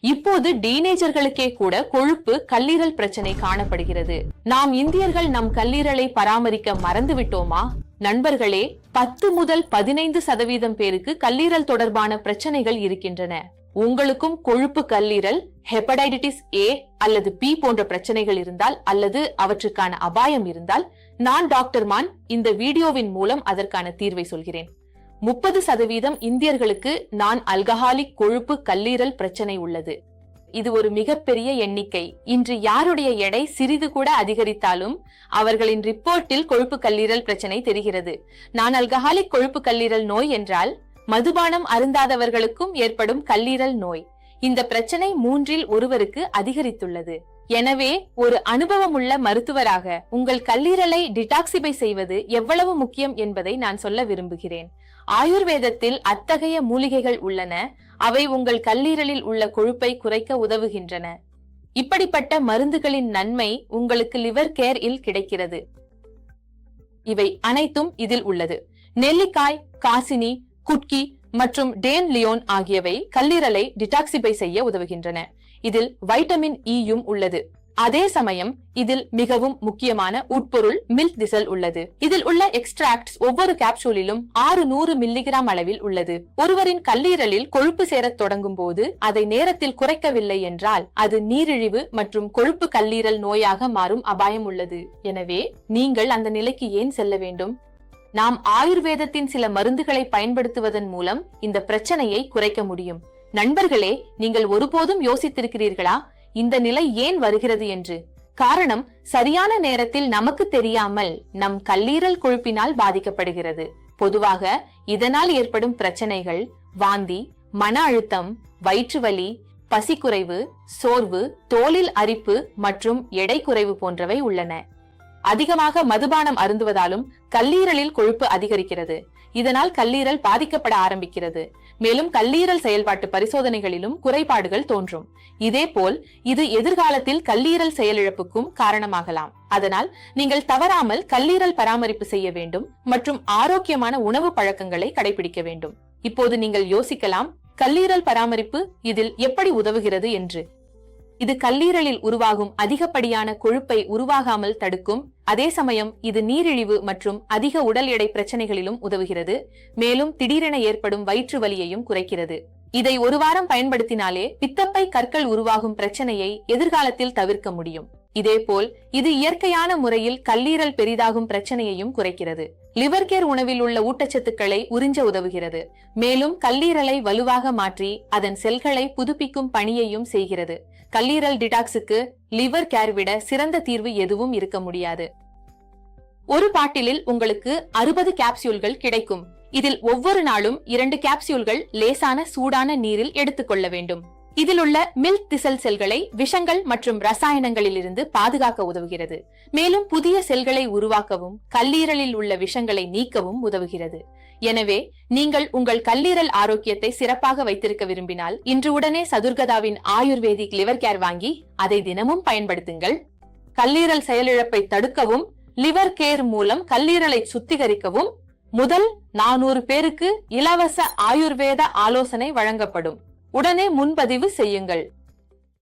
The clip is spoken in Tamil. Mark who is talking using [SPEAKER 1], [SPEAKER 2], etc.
[SPEAKER 1] இப்போது டீனேஜர்களுக்கே கூட கொழுப்பு கல்லீரல் பிரச்சனை காணப்படுகிறது. நாம் இந்தியர்கள் நம் கல்லீரலை பராமரிக்க மறந்து விட்டோமா? நண்பர்களே, 10 முதல் 15% பேருக்கு கல்லீரல் தொடர்பான பிரச்சனைகள் இருக்கின்றன. உங்களுக்கும் கொழுப்பு கல்லீரல், ஹெப்படைட்டிஸ் A அல்லது B போன்ற பிரச்சனைகள் இருந்தால் அல்லது அவற்றுக்கான அபாயம் இருந்தால் நான் டாக்டர் மான் இந்த வீடியோவின் மூலம் அதற்கான தீர்வை சொல்கிறேன். 30% இந்தியர்களுக்கு நான் ஆல்கஹாலிக் கொழுப்பு கல்லீரல் பிரச்சனை உள்ளது. இது ஒரு மிகப்பெரிய எண்ணிக்கை. இன்று யாருடைய எடை சிறிது கூட அதிகரித்தாலும் அவர்களின் ரிப்போர்ட்டில் கொழுப்பு கல்லீரல் பிரச்சனை தெரிகிறது. நான் ஆல்கஹாலிக் கொழுப்பு கல்லீரல் நோய் என்றால் மதுபானம் அருந்தாதவர்களுக்கும் ஏற்படும் கல்லீரல் நோய். இந்த பிரச்சனை 3 ஒருவருக்கு அதிகரித்துள்ளது. எனவே ஒரு அனுபவமுள்ள மருத்துவராக உங்கள் கல்லீரலை டிடாக்சிபை செய்வது எவ்வளவு முக்கியம் என்பதை நான் சொல்ல விரும்புகிறேன். ஆயுர்வேதத்தில் அத்தகைய மூலிகைகள் உள்ளன. அவை உங்கள் கல்லீரலில் உள்ள கொழுப்பை குறைக்க உதவுகின்றன. இப்படிப்பட்ட மருந்துகளின் நன்மை உங்களுக்கு லிவர் கேர் இல் கிடைக்கிறது. இவை அனைத்தும் இதில் உள்ளது. நெல்லிக்காய், காசினி, குட்கி மற்றும் டேன் லியோன் ஆகியவை கல்லீரலை டிடாக்சிபை செய்ய உதவுகின்றன. இதில் வைட்டமின் ஈயும் உள்ளது. அதே சமயம் இதில் மிகவும் முக்கியமான உட்பொருள் மில்க் திசல் உள்ளது. இதில் உள்ள எக்ஸ்ட்ராக்ட்ஸ் ஒவ்வொரு கேப்சூலிலும் 600 மில்லிகிராம் அளவில் உள்ளது. ஒருவரின் கல்லீரலில் கொழுப்பு சேரத் தொடங்கும் போது அதை நேரத்தில் குறைக்கவில்லை என்றால் அது நீரிழிவு மற்றும் கொழுப்பு கல்லீரல் நோயாக மாறும் அபாயம் உள்ளது. எனவே நீங்கள் அந்த நிலைக்கு ஏன் செல்ல வேண்டும்? நாம் ஆயுர்வேதத்தின் சில மருந்துகளை பயன்படுத்துவதன் மூலம் இந்த பிரச்சனையை குறைக்க முடியும். நண்பர்களே, நீங்கள் ஒருபோதும் யோசித்திருக்கிறீர்களா இந்த நிலை ஏன் வருகிறது என்று? காரணம், சரியான நேரத்தில் நமக்கு தெரியாமல் நம் கல்லீரல் கொழுப்பினால் பாதிக்கப்படுகிறது. பொதுவாக இதனால் ஏற்படும் பிரச்சனைகள் வாந்தி, மன அழுத்தம், வயிற்று வலி, பசிக்குறைவு, சோர்வு, தோலில் அரிப்பு மற்றும் எடை குறைவு போன்றவை உள்ளன. அதிகமாக மதுபானம் அருந்துவதாலும் கல்லீரலில் கொழுப்பு அதிகரிக்கிறது. இதனால் கல்லீரல் பாதிக்கப்பட ஆரம்பிக்கிறது. மேலும் கல்லீரல் செயல்பாட்டு பரிசோதனைகளிலும் குறைபாடுகள் தோன்றும். இதேபோல் இது எதிர்காலத்தில் கல்லீரல் செயலிழப்புக்கும் காரணமாகலாம். அதனால் நீங்கள் தவறாமல் கல்லீரல் பராமரிப்பு செய்ய வேண்டும் மற்றும் ஆரோக்கியமான உணவு பழக்கங்களை கடைபிடிக்க வேண்டும். இப்போது நீங்கள் யோசிக்கலாம், கல்லீரல் பராமரிப்பு இதில் எப்படி உதவுகிறது என்று. இது கல்லீரலில் உருவாகும் அதிகப்படியான கொழுப்பை உருவாகாமல் தடுக்கும். அதே சமயம் இது நீரிழிவு மற்றும் அதிக உடல் எடை பிரச்சனைகளிலும் உதவுகிறது. மேலும் திடீரென ஏற்படும் வயிற்று வலியையும் குறைக்கிறது. இதை ஒரு வாரம் பயன்படுத்தினாலே பித்தப்பை கற்கள் உருவாகும் பிரச்சனையை எதிர்காலத்தில் தவிர்க்க முடியும். இதேபோல் இது இயற்கையான முறையில் கல்லீரல் பெரிதாகும் பிரச்சனையையும் குறைக்கிறது. லிவர் கேர் உணவில் உள்ள ஊட்டச்சத்துக்களை உறிஞ்ச உதவுகிறது. மேலும் கல்லீரலை வலுவாக மாற்றி அதன் செல்களை புதுப்பிக்கும் பணியையும் செய்கிறது. கல்லீரல் டிடாக்ஸுக்கு லிவர் கேர் விட சிறந்த தீர்வு எதுவும் இருக்க முடியாது. ஒரு பாட்டிலில் உங்களுக்கு 60 கேப்சியூல்கள் கிடைக்கும். இதில் ஒவ்வொரு நாளும் 2 கேப்சியூல்கள் லேசான சூடான நீரில் எடுத்துக்கொள்ள வேண்டும். இதில் உள்ள மில்க் திசல் செல்களை விஷங்கள் மற்றும் ரசாயனங்களில் இருந்து பாதுகாக்க உதவுகிறது. மேலும் புதிய செல்களை உருவாக்கவும் கல்லீரலில் உள்ள விஷங்களை நீக்கவும் உதவுகிறது. எனவே நீங்கள் உங்கள் கல்லீரல் ஆரோக்கியத்தை சிறப்பாக வைத்திருக்க விரும்பினால் இன்று உடனே சதுர்கதாவின் ஆயுர்வேதிக் லிவர் கேர் வாங்கி அதை தினமும் பயன்படுத்துங்கள். கல்லீரல் செயலிழப்பை தடுக்கவும் லிவர் கேர் மூலம் கல்லீரலை சுத்திகரிக்கவும் முதல் 400 பேருக்கு இலவச ஆயுர்வேத ஆலோசனை வழங்கப்படும். உடனே முன்பதிவு செய்யுங்கள்.